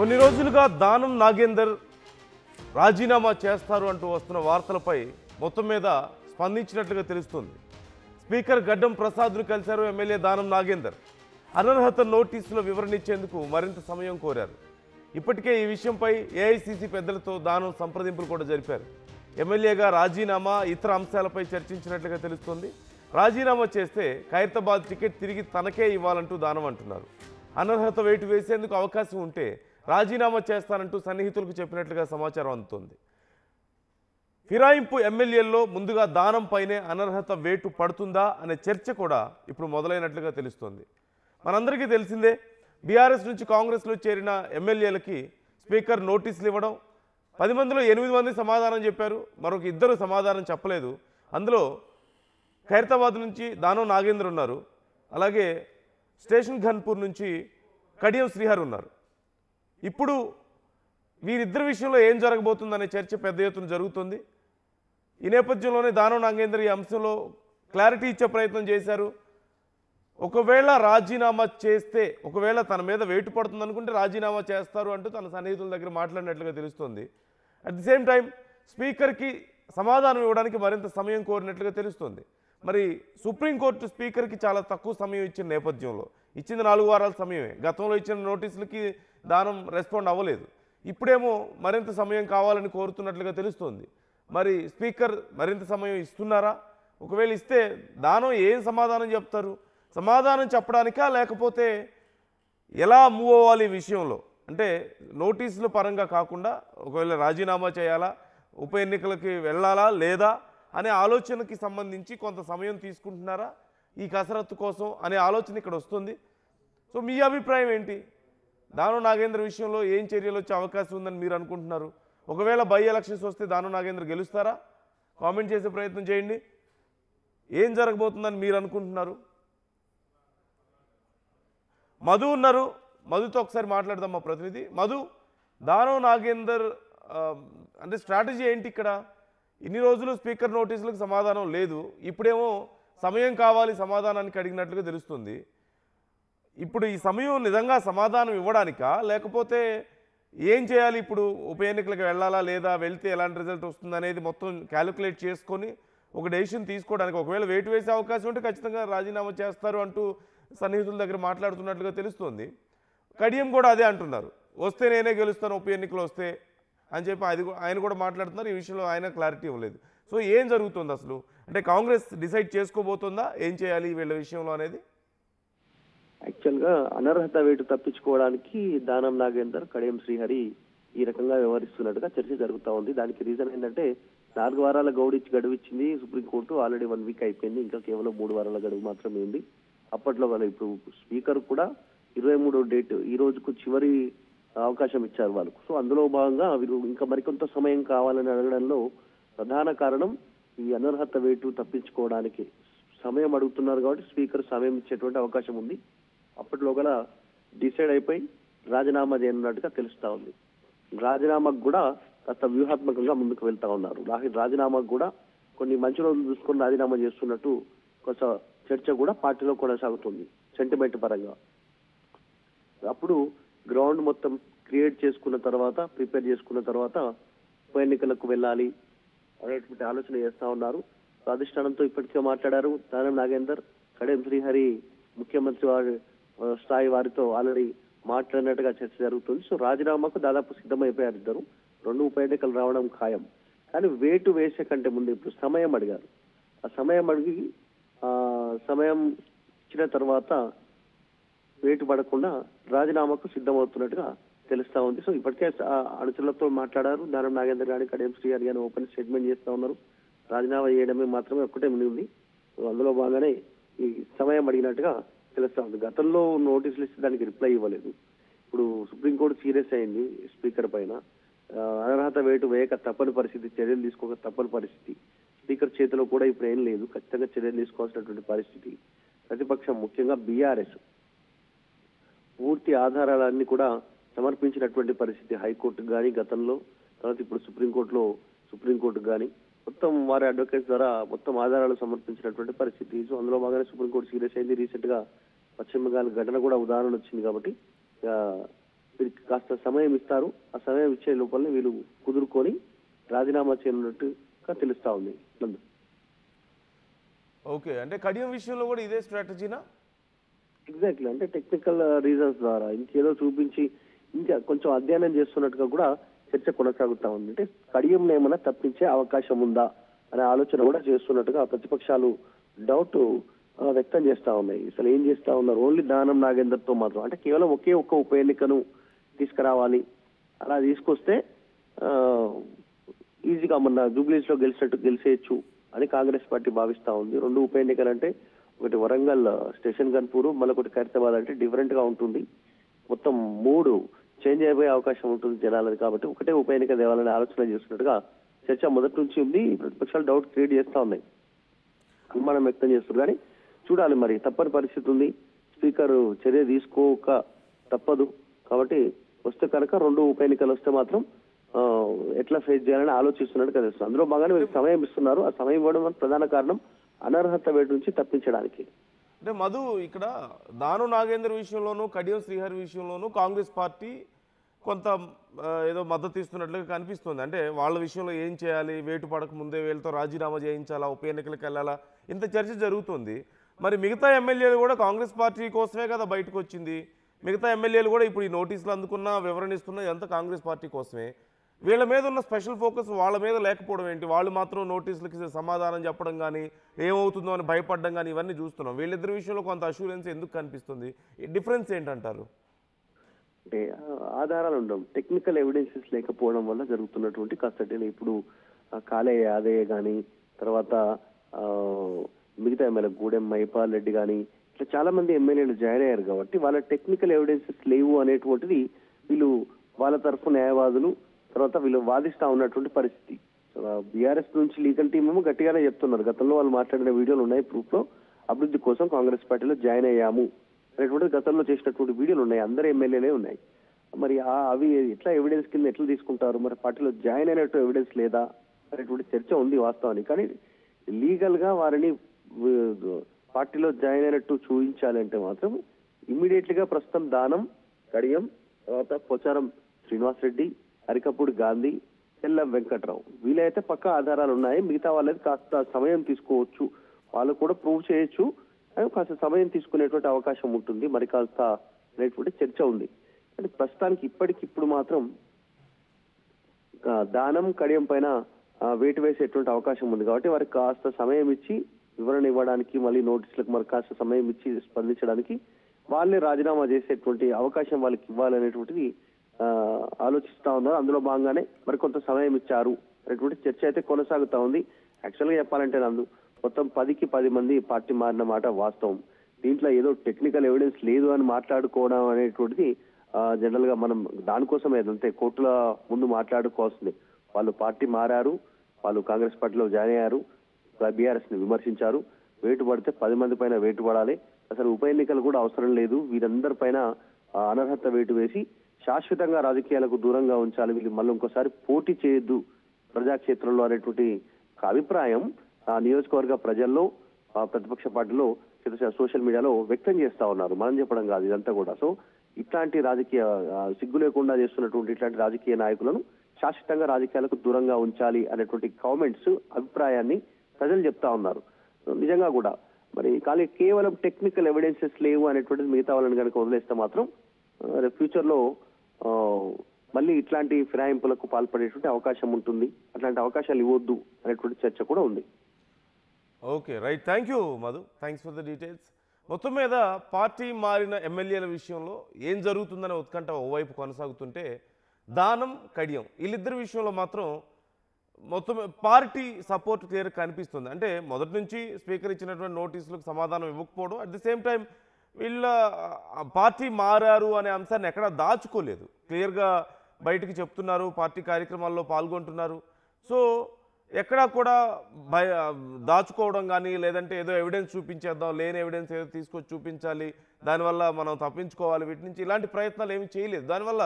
కొన్ని రోజులుగా దానం నాగేందర్ రాజీనామా చేస్తారు అంటూ వస్తున్న వార్తలపై మొత్తం మీద స్పందించినట్లుగా తెలుస్తుంది. స్పీకర్ గడ్డం ప్రసాద్ను కలిశారు ఎమ్మెల్యే దానం నాగేందర్. అనర్హత నోటీసుల వివరణ ఇచ్చేందుకు మరింత సమయం కోరారు. ఇప్పటికే ఈ విషయంపై ఏఐసీసీ పెద్దలతో దానం సంప్రదింపులు కూడా జరిపారు. ఎమ్మెల్యేగా రాజీనామా ఇతర అంశాలపై చర్చించినట్లుగా తెలుస్తోంది. రాజీనామా చేస్తే ఖైరతాబాద్ టికెట్ తిరిగి తనకే ఇవ్వాలంటూ దానం అంటున్నారు. అనర్హత వేటు వేసేందుకు అవకాశం ఉంటే రాజీనామా చేస్తానంటూ సన్నిహితులకు చెప్పినట్లుగా సమాచారం అందుతోంది. ఫిరాయింపు ఎమ్మెల్యేల్లో ముందుగా దానం పైనే అనర్హత వేటు పడుతుందా అనే చర్చ కూడా ఇప్పుడు మొదలైనట్లుగా తెలుస్తోంది. మనందరికీ తెలిసిందే, బీఆర్ఎస్ నుంచి కాంగ్రెస్లో చేరిన ఎమ్మెల్యేలకి స్పీకర్ నోటీసులు ఇవ్వడం, 10 మందిలో 8 మంది సమాధానం చెప్పారు, మరొక 2 సమాధానం చెప్పలేదు. అందులో ఖైరతాబాద్ నుంచి దానం నాగేంద్ర ఉన్నారు, అలాగే స్టేషన్ ఘన్పూర్ నుంచి కడియం శ్రీహరి ఉన్నారు. ఇప్పుడు వీరిద్దరి విషయంలో ఏం జరగబోతుందనే చర్చ పెద్ద ఎత్తున జరుగుతుంది. ఈ నేపథ్యంలోనే దానం నాగేంద్ర ఈ అంశంలో క్లారిటీ ఇచ్చే ప్రయత్నం చేశారు. ఒకవేళ రాజీనామా చేస్తే, ఒకవేళ తన మీద వేటు పడుతుంది అనుకుంటే రాజీనామా చేస్తారు అంటూ తన సన్నిహితుల దగ్గర మాట్లాడినట్లుగా తెలుస్తోంది. అట్ ది సేమ్ టైం స్పీకర్కి సమాధానం ఇవ్వడానికి మరింత సమయం కోరినట్లుగా తెలుస్తోంది. మరి సుప్రీంకోర్టు స్పీకర్కి చాలా తక్కువ సమయం ఇచ్చిన నేపథ్యంలో, ఇచ్చింది 4 వారాల సమయమే. గతంలో ఇచ్చిన నోటీసులకి దానం రెస్పాండ్ అవ్వలేదు. ఇప్పుడేమో మరింత సమయం కావాలని కోరుతున్నట్లుగా తెలుస్తోంది. మరి స్పీకర్ మరింత సమయం ఇస్తున్నారా? ఒకవేళ ఇస్తే దానం ఏం సమాధానం చెప్తారు? సమాధానం చెప్పడానికా, లేకపోతే ఎలా మూవ్ అవ్వాలి ఈ విషయంలో? అంటే నోటీసుల పరంగా కాకుండా ఒకవేళ రాజీనామా చేయాలా, ఉప ఎన్నికలకి వెళ్ళాలా లేదా అనే ఆలోచనకి సంబంధించి కొంత సమయం తీసుకుంటున్నారా ఈ కసరత్తు కోసం అనే ఆలోచన ఇక్కడ వస్తుంది. సో మీ అభిప్రాయం ఏంటి? దానం నాగేంద్ర విషయంలో ఏం చర్యలు వచ్చే అవకాశం ఉందని మీరు అనుకుంటున్నారు? ఒకవేళ బై ఎలక్షన్స్ వస్తే దానం నాగేంద్ర గెలుస్తారా? కామెంట్ చేసే ప్రయత్నం చేయండి. ఏం జరగబోతుందని మీరు అనుకుంటున్నారు? మధు ఉన్నారు, మధుతో ఒకసారి మాట్లాడదాం. మా ప్రతినిధి మధు, దానం నాగేందర్ అంటే స్ట్రాటజీ ఏంటి ఇక్కడ? ఇన్ని రోజులు స్పీకర్ నోటీసులకు సమాధానం లేదు, ఇప్పుడేమో సమయం కావాలి సమాధానానికి అడిగినట్లుగా తెలుస్తుంది. ఇప్పుడు ఈ సమయం నిజంగా సమాధానం ఇవ్వడానికా, లేకపోతే ఏం చేయాలి? ఇప్పుడు ఉప ఎన్నికలకు వెళ్ళాలా లేదా, వెళ్తే ఎలాంటి రిజల్ట్ వస్తుంది అనేది మొత్తం క్యాలిక్యులేట్ చేసుకొని ఒక డెసిషన్ తీసుకోవడానికి, ఒకవేళ వేటు వేసే అవకాశం ఉంటే ఖచ్చితంగా రాజీనామా చేస్తారు అంటూ సన్నిహితుల దగ్గర మాట్లాడుతున్నట్లుగా తెలుస్తోంది. కడియం కూడా అదే అంటున్నారు, వస్తే నేనే గెలుస్తాను ఉప ఎన్నికలు వస్తే అని చెప్పి ఆయన కూడా మాట్లాడుతున్నారు. ఈ విషయంలో ఆయన క్లారిటీ ఇవ్వలేదు. సో ఏం జరుగుతుంది అసలు? అంటే కాంగ్రెస్ డిసైడ్ చేసుకోబోతుందా ఏం చేయాలి వీళ్ళ విషయంలో అనేది? యాక్చువల్గా అనర్హత వేటు తప్పించుకోవడానికి దానం నాగేందర్, కడియం శ్రీహరి ఈ రకంగా వ్యవహరిస్తున్నట్టుగా చర్చ జరుగుతూ ఉంది. దానికి రీజన్ ఏంటంటే 4 వారాల గడువు ఇచ్చింది సుప్రీంకోర్టు. ఆల్రెడీ 1 వీక్ అయిపోయింది, ఇంకా కేవలం 3 వారాల గడువు మాత్రమే ఉంది. అప్పట్లో వాళ్ళు ఇప్పుడు స్పీకర్ కూడా 23వ డేట్, ఈ రోజుకు చివరి అవకాశం ఇచ్చారు వాళ్ళకు. సో అందులో భాగంగా వీరు ఇంకా మరికొంత సమయం కావాలని అడగడంలో ప్రధాన కారణం ఈ అనర్హత వేటు తప్పించుకోవడానికి సమయం అడుగుతున్నారు కాబట్టి స్పీకర్ సమయం ఇచ్చేటువంటి అవకాశం ఉంది. అప్పట్లో గల డిసైడ్ అయిపోయి రాజీనామా చేయనున్నట్టుగా తెలుస్తా ఉంది. రాజీనామాకు కూడా కాస్త వ్యూహాత్మకంగా ముందుకు వెళ్తా ఉన్నారు. రాజీనామాకు కూడా కొన్ని మంచి రోజులు చూసుకొని రాజీనామా చేస్తున్నట్టు కొంత చర్చ కూడా పార్టీలో కొనసాగుతుంది సెంటిమెంట్ పరంగా. అప్పుడు గ్రౌండ్ మొత్తం క్రియేట్ చేసుకున్న తర్వాత, ప్రిపేర్ చేసుకున్న తర్వాత ఉప ఎన్నికలకు వెళ్ళాలి అనేటువంటి ఆలోచన చేస్తా ఉన్నారు. అధిష్టానంతో ఇప్పటికే మాట్లాడారు దానం నాగేందర్. కడియం శ్రీహరి ముఖ్యమంత్రి వారి స్థాయి వారితో ఆల్రెడీ మాట్లాడినట్టుగా చర్చ జరుగుతుంది. సో రాజీనామాకు దాదాపు సిద్ధమైపోయారు ఇద్దరు. 2 ఉప ఎన్నికలు రావడం ఖాయం. కానీ వేటు వేసే కంటే ముందు ఇప్పుడు సమయం అడిగారు. ఆ సమయం అడిగి సమయం ఇచ్చిన తర్వాత వేటు పడకుండా రాజీనామాకు సిద్ధమవుతున్నట్టుగా తెలుస్తా ఉంది. సో ఇప్పటికే అనుచరులతో మాట్లాడారు దానం నాగేందర్ గాని, కడియం శ్రీహరి గాని ఓపెన్ స్టేట్మెంట్ చేస్తా ఉన్నారు. రాజీనామా చేయడమే మాత్రమే ఒక్కటే ఉంది. అందులో భాగంగానే ఈ సమయం అడిగినట్టుగా తెలుస్తా ఉంది. గతంలో నోటీసులు ఇస్తే దానికి రిప్లై ఇవ్వలేదు. ఇప్పుడు సుప్రీంకోర్టు సీరియస్ అయింది స్పీకర్ పైన. అనర్హత వేటు వేయక తప్పని పరిస్థితి, చర్యలు తీసుకోక తప్పని పరిస్థితి. స్పీకర్ చేతిలో కూడా ఇప్పుడు ఏం లేదు, ఖచ్చితంగా చర్యలు తీసుకోవాల్సినటువంటి పరిస్థితి. ప్రతిపక్షం ముఖ్యంగా బీఆర్ఎస్ పూర్తి ఆధారాలన్నీ కూడా సమర్పించినటువంటి పరిస్థితి హైకోర్టుకు కానీ గతంలో, తర్వాత ఇప్పుడు సుప్రీంకోర్టుకు కానీ మొత్తం వారి అడ్వకేట్స్ ద్వారా మొత్తం ఆధారాలు సమర్పించినటువంటి పరిస్థితి. సో అందులో భాగంగానే సుప్రీంకోర్టు సీరియస్ అయింది. రీసెంట్ గా పశ్చిమ బెంగాల్ ఘటన కూడా ఉదాహరణ వచ్చింది కాబట్టి వీరికి కాస్త సమయం ఇస్తారు. ఆ సమయం ఇచ్చే లోపలనే వీళ్ళు కుదురుకొని రాజీనామా చేయనున్నట్టుగా తెలుస్తా ఉంది. ఓకే, అంటే కడియం విషయంలో కూడా ఇదే స్ట్రాటజీనా? ఎగ్జాక్ట్లీ, అంటే టెక్నికల్ రీజన్స్ ద్వారా ఇంకేదో చూపించి ఇంకా కొంచెం అధ్యయనం చేస్తున్నట్టుగా కూడా చర్చ కొనసాగుతా ఉంది. అంటే కడియంలో ఏమైనా తప్పించే అవకాశం ఉందా అనే ఆలోచన కూడా చేస్తున్నట్టుగా ప్రతిపక్షాలు డౌట్ వ్యక్తం చేస్తా ఉన్నాయి. అసలు ఏం చేస్తా ఉన్నారు? ఓన్లీ దానం నాగేందర్ తో మాత్రం, అంటే కేవలం ఒకే ఒక్క ఉప ఎన్నికను తీసుకురావాలి, అలా తీసుకొస్తే ఈజీగా మన జూబ్లీస్ లో గెలిచేయచ్చు అని కాంగ్రెస్ పార్టీ భావిస్తా ఉంది. 2 ఉప ఎన్నికలు అంటే ఒకటి వరంగల్ స్టేషన్ గన్పూర్, మరొకటి ఖైరతాబాద్, అంటే డిఫరెంట్ గా ఉంటుంది. మొత్తం 3 చేంజ్ అయిపోయే అవకాశం ఉంటుంది జనాలది. కాబట్టి ఒకటే ఉప ఎన్నిక తేవాలని ఆలోచన చేస్తున్నట్టుగా చర్చ మొదటి నుంచి ఉంది. ప్రతిపక్షాలు డౌట్ క్రియేట్ చేస్తా ఉన్నాయి, అనుమానం వ్యక్తం చేస్తున్నారు. కానీ చూడాలి, మరి తప్పని పరిస్థితి ఉంది. స్పీకర్ చర్య తీసుకోక తప్పదు. కాబట్టి వస్తే కనుక 2 ఉప ఎన్నికలు వస్తే మాత్రం ఎట్లా ఫేస్ చేయాలని ఆలోచిస్తున్నట్టు తెలుస్తుంది. అందులో బాగానే వీళ్ళకి సమయం ఇస్తున్నారు. ఆ సమయం ఇవ్వడం వల్ల ప్రధాన కారణం అనర్హత వేటు నుంచి తప్పించడానికి. అంటే మధు, ఇక్కడ దాను నాగేందర్ విషయంలోనూ కడియం శ్రీహరి విషయంలోనూ కాంగ్రెస్ పార్టీ కొంత ఏదో మద్దతు ఇస్తున్నట్లుగా కనిపిస్తుంది. అంటే వాళ్ళ విషయంలో ఏం చేయాలి, వేటు పడక ముందే వీళ్ళతో రాజీనామా చేయించాలా, ఉప ఎన్నికలకు వెళ్ళాలా, ఇంత చర్చ జరుగుతుంది. మరి మిగతా ఎమ్మెల్యేలు కూడా కాంగ్రెస్ పార్టీ కోసమే కదా బయటకు వచ్చింది. మిగతా ఎమ్మెల్యేలు కూడా ఇప్పుడు ఈ నోటీసులు అందుకున్నా వివరణ ఇస్తున్నా ఎంత కాంగ్రెస్ పార్టీ కోసమే. వీళ్ళ మీద ఉన్న స్పెషల్ ఫోకస్ వాళ్ళ మీద లేకపోవడం ఏంటి? వాళ్ళు మాత్రం నోటీసులకి సమాధానం చెప్పడం కానీ, ఏమవుతుందో అని భయపడడం కానీ, ఇవన్నీ చూస్తున్నాం. వీళ్ళిద్దరి విషయంలో కొంత అష్యూరెన్స్ ఎందుకు కనిపిస్తుంది? డిఫరెన్స్ ఏంటంటారు? అంటే ఆధారాలు ఉండవు, టెక్నికల్ ఎవిడెన్సెస్ లేకపోవడం వల్ల జరుగుతున్నటువంటి కస్టడీలు. ఇప్పుడు కాలే యాదయ్య కానీ, తర్వాత మిగతా ఎమ్మెల్యే గూడెం మైపాల్ రెడ్డి కానీ, ఇట్లా చాలా మంది ఎమ్మెల్యేలు జాయిన్ అయ్యారు. కాబట్టి వాళ్ళ టెక్నికల్ ఎవిడెన్సెస్ లేవు అనేటువంటిది వీళ్ళు వాళ్ళ తరఫు న్యాయవాదులు తర్వాత వీళ్ళు వాదిస్తా ఉన్నటువంటి పరిస్థితి. బీఆర్ఎస్ నుంచి లీగల్ టీమ్ ఏమో గట్టిగానే చెప్తున్నారు. గతంలో వాళ్ళు మాట్లాడిన వీడియోలు ఉన్నాయి, ప్రూఫ్ లో అభివృద్ధి కోసం కాంగ్రెస్ పార్టీలో జాయిన్ అయ్యాము అనేటువంటి గతంలో చేసినటువంటి వీడియోలు ఉన్నాయి, అందరు ఎమ్మెల్యేలే ఉన్నాయి. మరి అవి ఎట్లా ఎవిడెన్స్ కింద ఎట్లా తీసుకుంటారు? మరి పార్టీలో జాయిన్ అయినట్టు ఎవిడెన్స్ లేదా అనేటువంటి చర్చ ఉంది వాస్తవానికి. కానీ లీగల్ గా వారిని పార్టీలో జాయిన్ అయినట్టు చూపించాలంటే మాత్రం ఇమ్మీడియట్ గా ప్రస్తుతం దానం, కడియం, తర్వాత పోచారం శ్రీనివాస్ రెడ్డి, అరికపూడి గాంధీ, ఎల్లం వెంకట్రావు, వీలైతే పక్క ఆధారాలు ఉన్నాయి. మిగతా వాళ్ళది కాస్త సమయం తీసుకోవచ్చు, వాళ్ళు కూడా ప్రూవ్ చేయొచ్చు, కాస్త సమయం తీసుకునేటువంటి అవకాశం ఉంటుంది, మరి కాస్త అనేటువంటి చర్చ ఉంది. అంటే ప్రస్తుతానికి ఇప్పటికిప్పుడు మాత్రం దానం, కడియం పైన వేటు వేసేటువంటి అవకాశం ఉంది. కాబట్టి వారికి కాస్త సమయం ఇచ్చి వివరణ ఇవ్వడానికి, మళ్ళీ నోటీసులకు మరి కాస్త సమయం ఇచ్చి స్పందించడానికి వాళ్ళే రాజీనామా చేసేటువంటి అవకాశం వాళ్ళకి ఇవ్వాలనేటువంటిది ఆలోచిస్తా ఉన్నారు. అందులో భాగంగానే మరి కొంత సమయం ఇచ్చారు అనేటువంటి చర్చ అయితే కొనసాగుతా ఉంది. యాక్చువల్ గా చెప్పాలంటే మొత్తం 10కి 10 మంది పార్టీ మారిన మాట వాస్తవం. దీంట్లో ఏదో టెక్నికల్ ఎవిడెన్స్ లేదు అని మాట్లాడుకోవడం అనేటువంటిది జనరల్ గా మనం దానికోసమే అంతే కోర్టుల ముందు మాట్లాడుకోవాల్సింది. వాళ్ళు పార్టీ మారారు, వాళ్ళు కాంగ్రెస్ పార్టీలో జాయిన్ అయ్యారు, బీఆర్ఎస్ ని విమర్శించారు, వేటు పడితే 10 మంది పైన వేటు పడాలి, అసలు ఉప ఎన్నికలు కూడా అవసరం లేదు, వీరందరి పైన అనర్హత వేటు వేసి శాశ్వతంగా రాజకీయాలకు దూరంగా ఉంచాలి, వీళ్ళు మళ్ళీ ఇంకోసారి పోటీ చేయొద్దు ప్రజాక్షేత్రంలో అనేటువంటి అభిప్రాయం ఆ నియోజకవర్గ ప్రజల్లో, ప్రతిపక్ష పార్టీలో, సోషల్ మీడియాలో వ్యక్తం చేస్తా ఉన్నారు. మనం చెప్పడం కాదు ఇదంతా కూడా. సో ఇట్లాంటి రాజకీయ సిగ్గు లేకుండా చేస్తున్నటువంటి ఇట్లాంటి రాజకీయ నాయకులను శాశ్వతంగా రాజకీయాలకు దూరంగా ఉంచాలి అనేటువంటి కామెంట్స్, అభిప్రాయాన్ని ప్రజలు చెప్తా ఉన్నారు. నిజంగా కూడా మరి కానీ కేవలం టెక్నికల్ ఎవిడెన్సెస్ లేవు అనేటువంటిది మిగతా వాళ్ళని కనుక వదిలేస్తే మాత్రం ఫ్యూచర్ లో మళ్ళీ ఇట్లాంటి ఫిరాయింపులకు పాల్పడేటువంటి అవకాశం ఉంటుంది. అట్లాంటి అవకాశాలు ఇవ్వద్దు అనేటువంటి చర్చ కూడా ఉంది. Okay, right, thank you Madhu, thanks for the details. మొత్తం మీద పార్టీ మారిన ఎమ్మెల్యేల విషయంలో ఏం జరుగుతుందనే ఉత్కంఠ ఓవైపు కొనసాగుతుంటే, దానం, కడియం వీళ్ళిద్దరి విషయంలో మాత్రం మొత్తం పార్టీ సపోర్ట్ క్లియర్ కనిపిస్తుంది. అంటే మొదటి నుంచి స్పీకర్ ఇచ్చినటువంటి నోటీసులకు సమాధానం ఇవ్వకపోవడం, అట్ ది సేమ్ టైం వీళ్ళ పార్టీ మారారు అనే అంశాన్ని ఎక్కడా దాచుకోలేదు, క్లియర్గా బయటికి చెప్తున్నారు, పార్టీ కార్యక్రమాల్లో పాల్గొంటున్నారు. సో ఎక్కడా కూడా దాచుకోవడం కానీ, లేదంటే ఏదో ఎవిడెన్స్ చూపించేద్దాం, లేని ఎవిడెన్స్ ఏదో తీసుకొచ్చి చూపించాలి, దానివల్ల మనం తప్పించుకోవాలి, వీటి నుంచి ఇలాంటి ప్రయత్నాలు ఏమీ చేయలేదు. దానివల్ల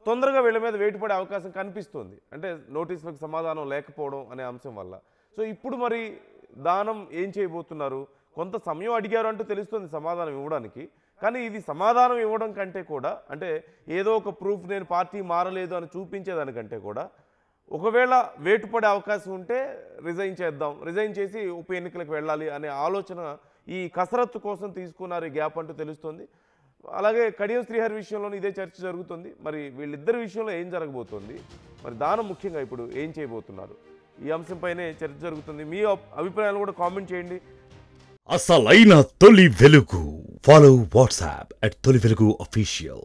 తొందరగా వీళ్ళ మీద వేటు పడే అవకాశం కనిపిస్తుంది, అంటే నోటీసులకు సమాధానం లేకపోవడం అనే అంశం వల్ల. సో ఇప్పుడు మరి దానం ఏం చేయబోతున్నారు? కొంత సమయం అడిగారు అంటూ తెలుస్తుంది సమాధానం ఇవ్వడానికి, కానీ ఇది సమాధానం ఇవ్వడం కంటే కూడా అంటే ఏదో ఒక ప్రూఫ్ నేను పార్టీ మారలేదు అని చూపించేదానికంటే కూడా ఒకవేళ వేటు పడే అవకాశం ఉంటే రిజైన్ చేసి ఉప ఎన్నికలకు వెళ్ళాలి అనే ఆలోచన ఈ కసరత్తు కోసం తీసుకున్నారు ఈ గ్యాప్ అంటూ తెలుస్తుంది. అలాగే కడియం శ్రీహరి విషయంలో ఇదే చర్చ జరుగుతుంది. మరి వీళ్ళిద్దరి విషయంలో ఏం జరగబోతోంది, మరి దానం ముఖ్యంగా ఇప్పుడు ఏం చేయబోతున్నారు, ఈ అంశంపైనే చర్చ జరుగుతుంది. మీ అభిప్రాయాలు కూడా కామెంట్ చేయండి. అసలైన తొలి వెలుగు. ఫాలో వాట్సాప్ @తొలి వెలుగు official.